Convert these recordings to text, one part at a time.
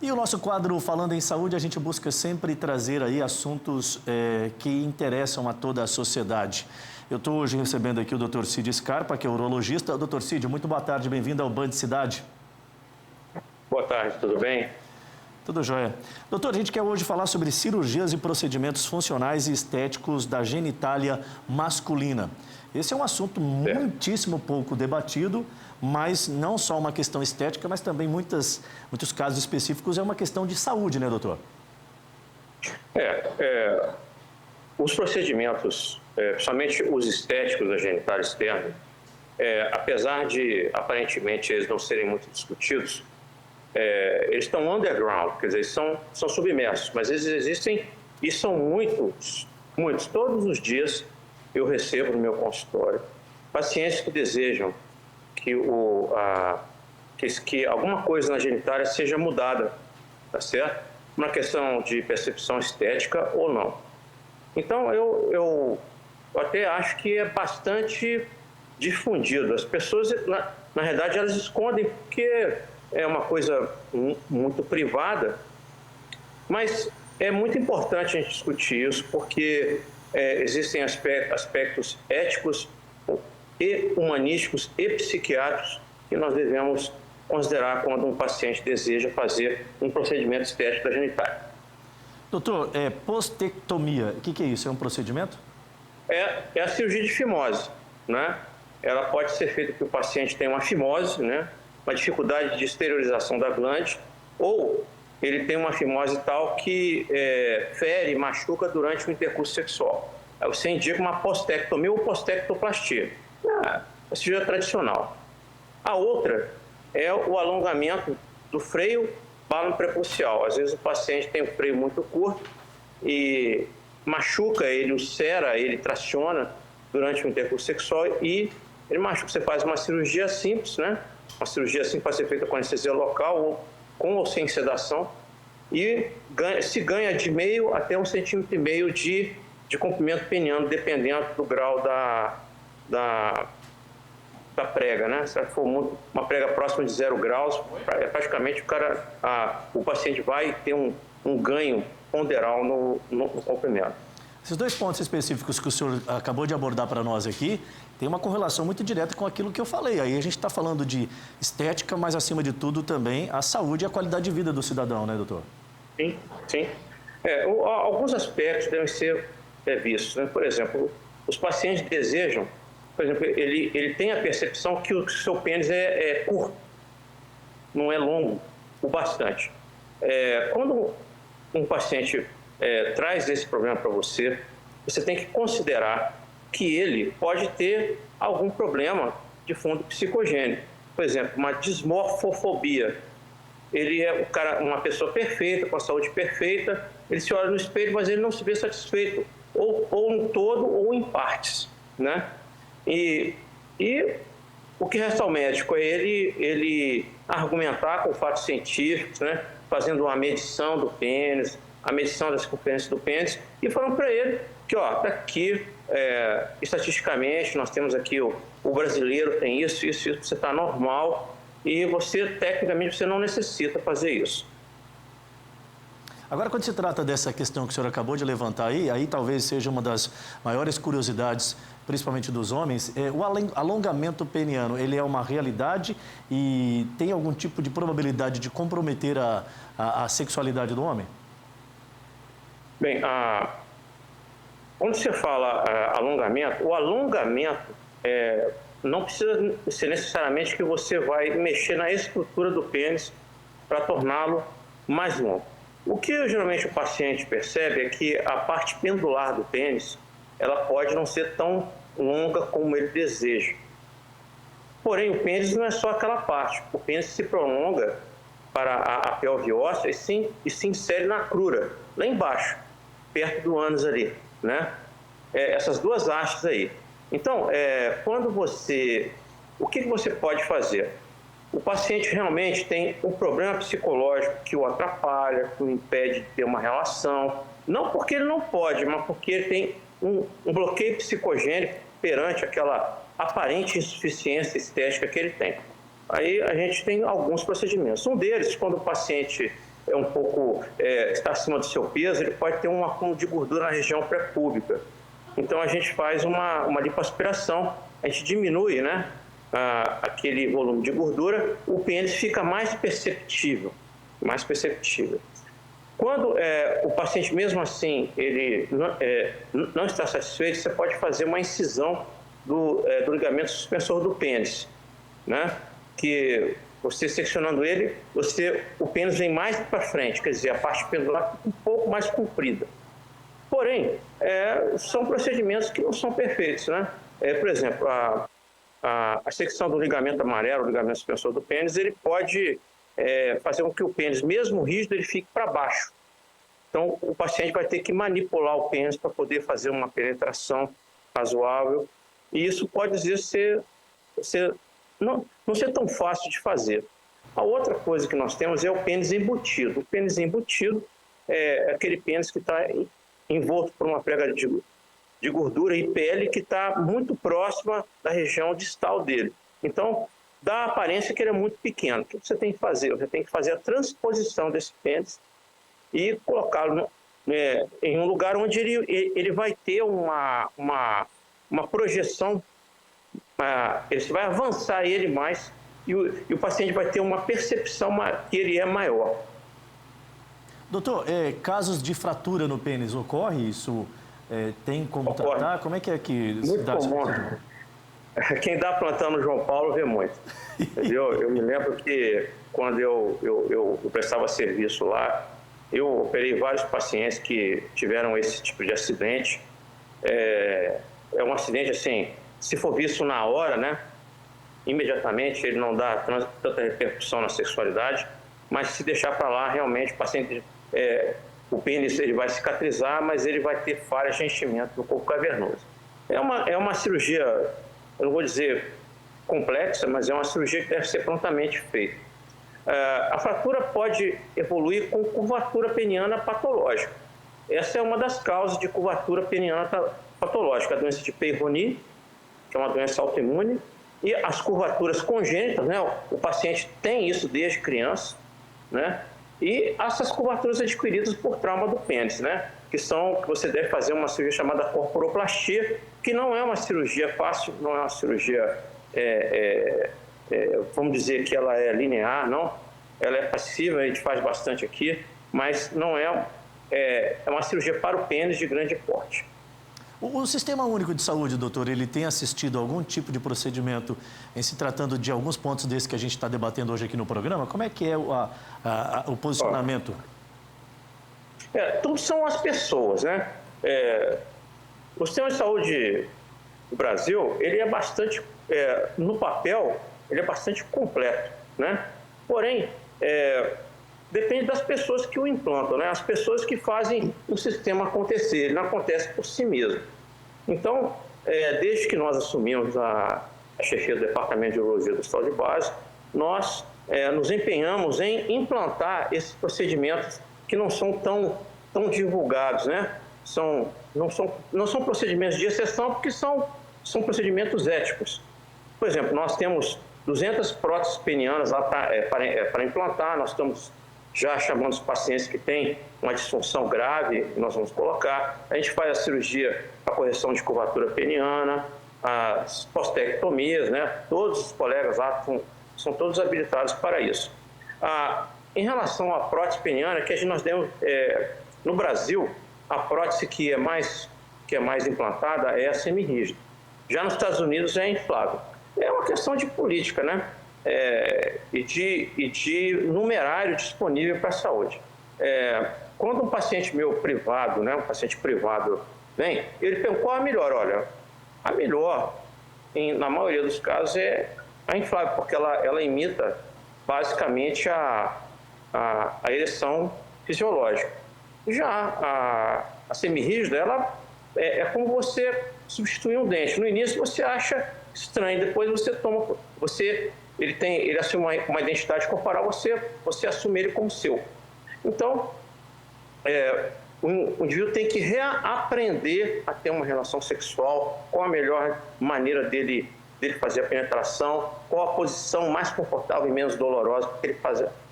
E o nosso quadro Falando em Saúde, a gente busca sempre trazer aí assuntos que interessam a toda a sociedade. Eu estou hoje recebendo aqui o Dr. Cid Scarpa, que é urologista. Dr. Cid, muito boa tarde, bem-vindo ao Band Cidade. Boa tarde, tudo bem? Tudo jóia. Doutor, a gente quer hoje falar sobre cirurgias e procedimentos funcionais e estéticos da genitália masculina. Esse é um assunto muitíssimo pouco debatido, mas não só uma questão estética, mas também muitos casos específicos é uma questão de saúde, né, doutor? Os procedimentos, principalmente os estéticos da genitália externa, apesar de aparentemente eles não serem muito discutidos, eles estão underground, quer dizer, são submersos, mas eles existem e são muitos. Todos os dias eu recebo no meu consultório pacientes que desejam que alguma coisa na genitália seja mudada, tá certo? Uma questão de percepção estética ou não. Então, eu até acho que é bastante difundido. As pessoas, na realidade, elas escondem porque é uma coisa muito privada, mas é muito importante a gente discutir isso porque existem aspectos éticos e humanísticos e psiquiátricos que nós devemos considerar quando um paciente deseja fazer um procedimento estético da genitália. Doutor, postectomia, o que é isso? É um procedimento? É a cirurgia de fimose, né? Ela pode ser feita porque o paciente tem uma fimose, né? Uma dificuldade de esterilização da glande, ou ele tem uma fimose tal que fere, machuca durante o intercurso sexual. Aí você indica uma postectomia ou postectoplastia. A cirurgia tradicional. A outra é o alongamento do freio bálano prepucial. Às vezes o paciente tem um freio muito curto e machuca, ele ulcera, ele traciona durante o intercurso sexual e ele machuca. Você faz uma cirurgia simples, né? Uma cirurgia assim pode ser feita com anestesia local, ou com ou sem sedação, e se ganha de meio até 1,5 centímetro de comprimento peniano, dependendo do grau da prega, né? Se for uma prega próxima de 0 graus, praticamente o paciente vai ter um ganho ponderal no comprimento. Esses dois pontos específicos que o senhor acabou de abordar para nós aqui, tem uma correlação muito direta com aquilo que eu falei. Aí a gente está falando de estética, mas acima de tudo também a saúde e a qualidade de vida do cidadão, né, doutor? Sim. Alguns aspectos devem ser vistos, né? Por exemplo, os pacientes desejam, por exemplo, ele tem a percepção que o seu pênis é curto, não é longo o bastante. Quando um paciente traz esse problema para você, você tem que considerar que ele pode ter algum problema de fundo psicogênico. Por exemplo, uma dismorfofobia. Ele é uma pessoa perfeita, com a saúde perfeita, ele se olha no espelho, mas ele não se vê satisfeito, ou no todo ou em partes, né? E o que resta ao médico é ele argumentar com fatos científicos, né? Fazendo uma medição do pênis, a medição da circunferência do pênis, e falando para ele que, está aqui, estatisticamente, nós temos aqui, o brasileiro tem isso, você está normal, e tecnicamente, você não necessita fazer isso. Agora, quando se trata dessa questão que o senhor acabou de levantar aí talvez seja uma das maiores curiosidades, principalmente dos homens, o alongamento peniano, ele é uma realidade e tem algum tipo de probabilidade de comprometer a sexualidade do homem? Bem, quando você fala alongamento, o alongamento não precisa ser necessariamente que você vai mexer na estrutura do pênis para torná-lo mais longo. O que geralmente o paciente percebe é que a parte pendular do pênis, ela pode não ser tão longa como ele deseja. Porém, o pênis não é só aquela parte. O pênis se prolonga para a pelve óssea e se insere na crura, lá embaixo, perto do ânus ali, né? Essas duas hastes aí. Então, o que você pode fazer? O paciente realmente tem um problema psicológico que o atrapalha, que o impede de ter uma relação, não porque ele não pode, mas porque ele tem um bloqueio psicogênico perante aquela aparente insuficiência estética que ele tem. Aí a gente tem alguns procedimentos. Um deles, quando o paciente é um pouco, está acima do seu peso, ele pode ter um acúmulo de gordura na região pré-púbica. Então, a gente faz uma lipoaspiração, a gente diminui, né, aquele volume de gordura, o pênis fica mais perceptível, mais perceptível. Quando o paciente, mesmo assim, ele não está satisfeito, você pode fazer uma incisão do ligamento suspensor do pênis, né? Que você seccionando ele, o pênis vem mais para frente, quer dizer, a parte pendular fica um pouco mais comprida. Porém, são procedimentos que não são perfeitos, né? Por exemplo, a secção do ligamento amarelo, o ligamento suspensor do pênis, ele pode fazer com que o pênis, mesmo rígido, ele fique para baixo. Então, o paciente vai ter que manipular o pênis para poder fazer uma penetração razoável. E isso pode, às vezes, não ser tão fácil de fazer. A outra coisa que nós temos é o pênis embutido. O pênis embutido é aquele pênis que está envolto por uma prega de gordura e pele que está muito próxima da região distal dele. Então, dá a aparência que ele é muito pequeno. O que você tem que fazer? Você tem que fazer a transposição desse pênis e colocá-lo em um lugar onde ele vai ter uma projeção, você vai avançar ele mais e o paciente vai ter uma percepção que ele é maior. Doutor, casos de fratura no pênis, ocorre isso? Tem como tratar? Como é que se dá? Muito comum. Quem dá plantão no João Paulo vê muito. Eu me lembro que quando eu prestava serviço lá, eu operei vários pacientes que tiveram esse tipo de acidente. É um acidente, assim, se for visto na hora, né, imediatamente ele não dá tanta repercussão na sexualidade, mas se deixar para lá, realmente o paciente, o pênis ele vai cicatrizar, mas ele vai ter falhas de enchimento no corpo cavernoso. É uma cirurgia, eu não vou dizer complexa, mas é uma cirurgia que deve ser prontamente feita. A fratura pode evoluir com curvatura peniana patológica. Essa é uma das causas de curvatura peniana patológica, a doença de Peyronie, que é uma doença autoimune, e as curvaturas congênitas, né? O paciente tem isso desde criança, né? E essas curvaturas adquiridas por trauma do pênis, né? Que você deve fazer uma cirurgia chamada corporoplastia, que não é uma cirurgia fácil, não é uma cirurgia, vamos dizer que ela é linear, não. Ela é passiva, a gente faz bastante aqui, mas não é uma cirurgia para o pênis de grande porte. O Sistema Único de Saúde, doutor, ele tem assistido a algum tipo de procedimento em se tratando de alguns pontos desses que a gente está debatendo hoje aqui no programa? Como é que é o posicionamento? Tudo são as pessoas, né? O Sistema de Saúde do Brasil, ele é bastante, no papel, ele é bastante completo, né? Porém, depende das pessoas que o implantam, né? As pessoas que fazem o sistema acontecer, ele não acontece por si mesmo. Então, desde que nós assumimos a chefia do Departamento de Urologia do Hospital de Base, nós nos empenhamos em implantar esses procedimentos que não são tão divulgados, né? Não são procedimentos de exceção, porque são procedimentos éticos. Por exemplo, nós temos 200 próteses penianas lá para implantar, nós estamos já chamando os pacientes que têm uma disfunção grave, nós vamos colocar. A gente faz a cirurgia para correção de curvatura peniana, as postectomias, né? Todos os colegas lá são todos habilitados para isso. Em relação à prótese peniana, que nós temos, no Brasil, a prótese que é mais implantada é a semirrígida. Já nos Estados Unidos é inflável. É uma questão de política, né? E de numerário disponível para a saúde. Quando um paciente meu privado, né, um paciente privado vem, ele pergunta qual a melhor. Olha, a melhor, na maioria dos casos, é a inflável, porque ela imita basicamente a ereção fisiológica. Já a semirrígida, ela é como você substituir um dente. No início você acha estranho, depois você toma, ele assume uma identidade corporal, você assume ele como seu. Então, o indivíduo tem que reaprender a ter uma relação sexual, qual a melhor maneira dele fazer a penetração, qual a posição mais confortável e menos dolorosa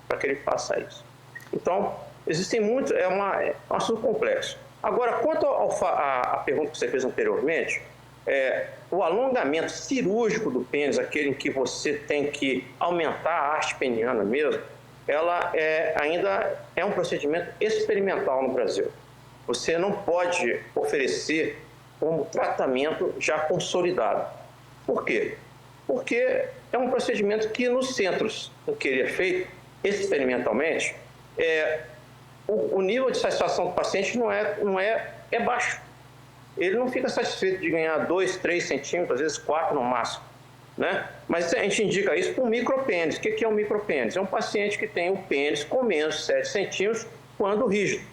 para que ele faça isso. Então, existem muitos, é um assunto complexo. Agora, quanto à pergunta que você fez anteriormente, o alongamento cirúrgico do pênis, aquele em que você tem que aumentar a haste peniana mesmo, ela ainda é um procedimento experimental no Brasil. Você não pode oferecer como tratamento já consolidado. Por quê? Porque é um procedimento que nos centros em que ele é feito experimentalmente, o nível de satisfação do paciente é baixo. Ele não fica satisfeito de ganhar 2, 3 centímetros, às vezes 4 no máximo, né? Mas a gente indica isso para um micropênis. O que é um micropênis? É um paciente que tem o pênis com menos de 7 centímetros quando rígido.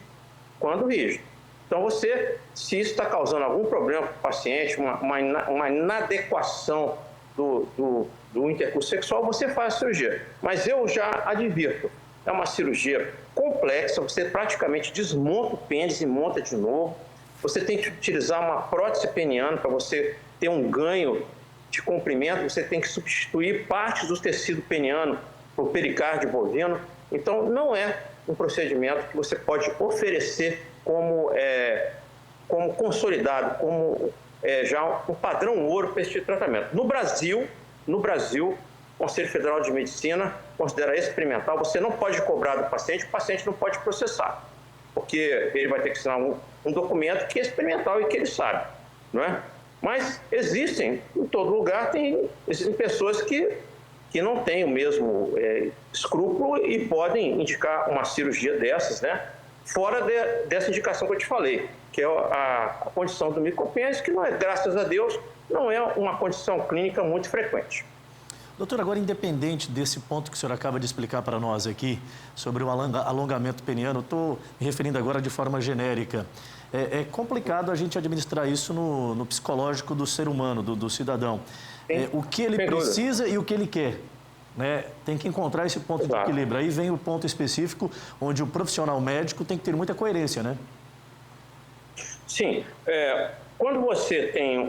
Então, se isso está causando algum problema para o paciente, uma inadequação do intercurso sexual, você faz a cirurgia. Mas eu já advirto, é uma cirurgia complexa, você praticamente desmonta o pênis e monta de novo. Você tem que utilizar uma prótese peniana para você ter um ganho de comprimento, você tem que substituir partes do tecido peniano por pericárdio bovino. Então, não é um procedimento que você pode oferecer como consolidado, como já um padrão ouro para esse tipo de tratamento. No Brasil, o Conselho Federal de Medicina considera experimental, você não pode cobrar do paciente, o paciente não pode processar, porque ele vai ter que assinar um documento que é experimental e que ele sabe, não é? Mas existem, em todo lugar, existem pessoas que não têm o mesmo escrúpulo e podem indicar uma cirurgia dessas, né? Fora dessa indicação que eu te falei, que é a condição do micropênis, que não é, graças a Deus, não é uma condição clínica muito frequente. Doutor, agora, independente desse ponto que o senhor acaba de explicar para nós aqui, sobre o alongamento peniano, estou me referindo agora de forma genérica. É complicado a gente administrar isso no psicológico do ser humano, do cidadão. O que ele precisa e o que ele quer. Né? Tem que encontrar esse ponto de equilíbrio. Aí vem o ponto específico, onde o profissional médico tem que ter muita coerência, né? Sim. Quando você tem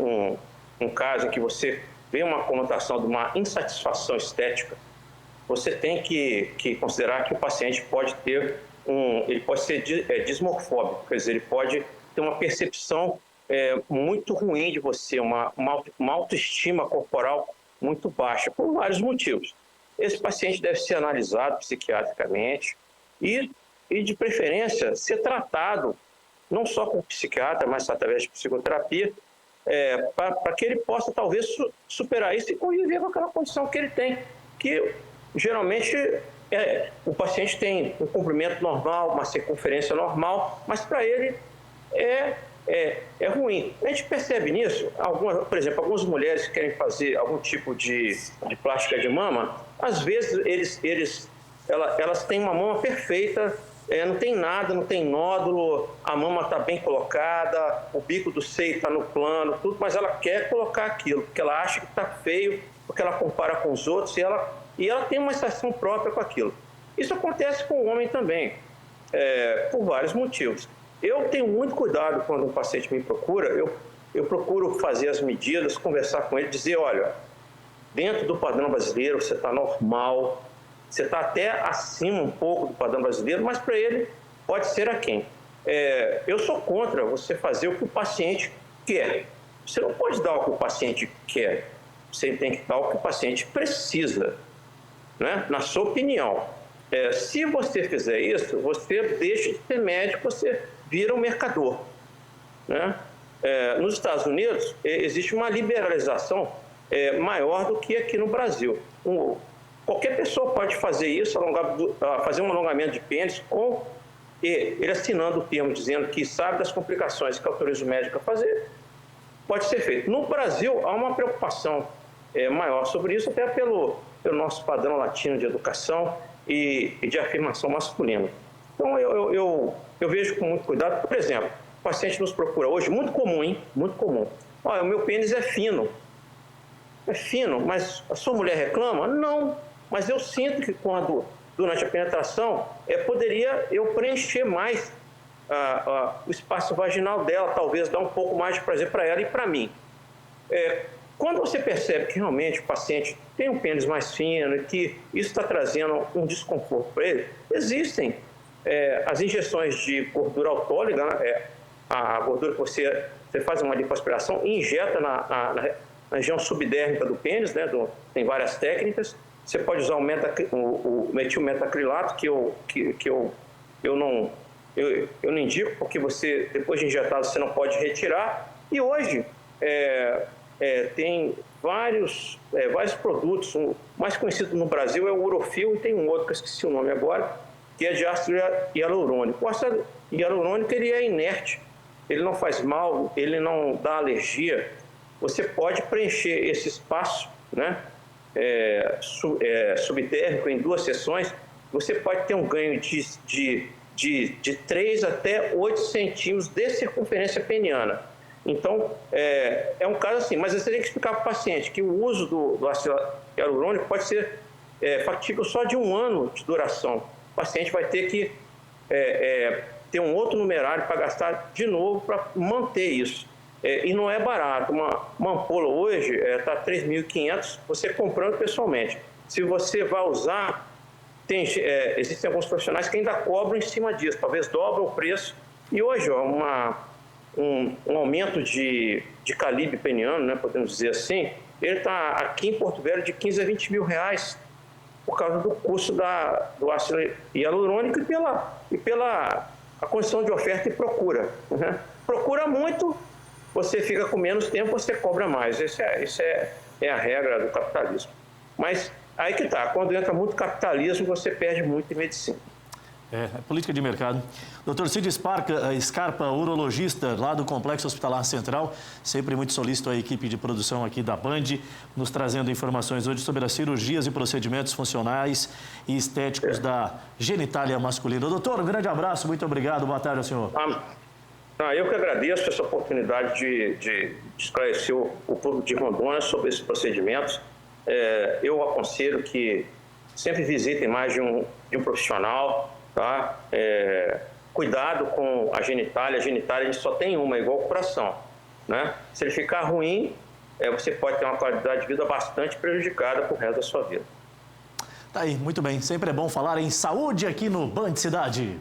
um caso em que você vê uma conotação de uma insatisfação estética, você tem que considerar que o paciente pode ter ele pode ser dismorfóbico, quer dizer, ele pode ter uma percepção muito ruim de você, uma autoestima corporal muito baixa, por vários motivos. Esse paciente deve ser analisado psiquiatricamente e de preferência, ser tratado não só com o psiquiatra, mas através de psicoterapia, para que ele possa, talvez, superar isso e conviver com aquela condição que ele tem, que geralmente o paciente tem um comprimento normal, uma circunferência normal, mas para ele é ruim. A gente percebe nisso, por exemplo, algumas mulheres que querem fazer algum tipo de plástica de mama, às vezes elas têm uma mama perfeita, não tem nada, não tem nódulo, a mama está bem colocada, o bico do seio está no plano, tudo, mas ela quer colocar aquilo, porque ela acha que está feio, porque ela compara com os outros e ela tem uma sensação própria com aquilo. Isso acontece com o homem também, por vários motivos. Eu tenho muito cuidado quando um paciente me procura, eu procuro fazer as medidas, conversar com ele, dizer, olha, dentro do padrão brasileiro você está normal, você está até acima um pouco do padrão brasileiro, mas para ele pode ser aquém. Eu sou contra você fazer o que o paciente quer. Você não pode dar o que o paciente quer, você tem que dar o que o paciente precisa, né? Na sua opinião. Se você fizer isso, você deixa de ser médico, você vira um mercador, né? Nos Estados Unidos, existe uma liberalização maior do que aqui no Brasil. Qualquer pessoa pode fazer isso, fazer um alongamento de pênis, com ele assinando o termo dizendo que sabe das complicações que autoriza o médico a fazer, pode ser feito. No Brasil, há uma preocupação maior sobre isso, até pelo nosso padrão latino de educação e de afirmação masculina. Então, eu vejo com muito cuidado. Por exemplo, o paciente nos procura hoje, muito comum, hein? Muito comum. Olha, o meu pênis é fino. É fino, mas a sua mulher reclama? Não, mas eu sinto que durante a penetração, poderia eu preencher mais o espaço vaginal dela, talvez dar um pouco mais de prazer para ela e para mim. Quando você percebe que realmente o paciente tem um pênis mais fino e que isso está trazendo um desconforto para ele, existem as injeções de gordura autóloga, né, a gordura que você faz uma lipoaspiração e injeta na região subdérmica do pênis, né, tem várias técnicas. Você pode usar o metilmetacrilato, que eu não indico, porque você, depois de injetado, você não pode retirar. E hoje tem vários produtos. O mais conhecido no Brasil é o Urofil, e tem um outro que eu esqueci o nome agora, que é de ácido hialurônico. O ácido hialurônico, ele é inerte, ele não faz mal, ele não dá alergia. Você pode preencher esse espaço, né, subtérmico em 2 sessões. Você pode ter um ganho de 3 até 8 centímetros de circunferência peniana. Então, é um caso assim, mas você tem que explicar para o paciente que o uso do ácido hialurônico pode ser factível só de 1 ano de duração. O paciente vai ter que ter um outro numerário para gastar de novo para manter isso. E não é barato. Uma ampola hoje está R$3.500, você comprando pessoalmente. Se você vai usar, existem alguns profissionais que ainda cobram em cima disso, talvez dobram o preço. E hoje, um aumento de calibre peniano, né, podemos dizer assim, ele está aqui em Porto Velho de 15 a 20 mil reais, por causa do custo do ácido hialurônico e pela a condição de oferta e procura. Né? Procura muito, você fica com menos tempo, você cobra mais. Isso é a regra do capitalismo. Mas aí que está, quando entra muito capitalismo, você perde muito em medicina. É política de mercado. Dr. Cid Scarpa, urologista lá do Complexo Hospitalar Central, sempre muito solícito à equipe de produção aqui da Band, nos trazendo informações hoje sobre as cirurgias e procedimentos funcionais e estéticos da genitália masculina. Doutor, um grande abraço, muito obrigado, boa tarde ao senhor. Eu que agradeço essa oportunidade de esclarecer o público de Rondônia sobre esses procedimentos. Eu aconselho que sempre visitem mais de um profissional. Tá? Cuidado com a genitália. A genitália a gente só tem uma, igual o coração. Né? Se ele ficar ruim, você pode ter uma qualidade de vida bastante prejudicada pro resto da sua vida. Tá aí, muito bem. Sempre é bom falar em saúde aqui no Band Cidade.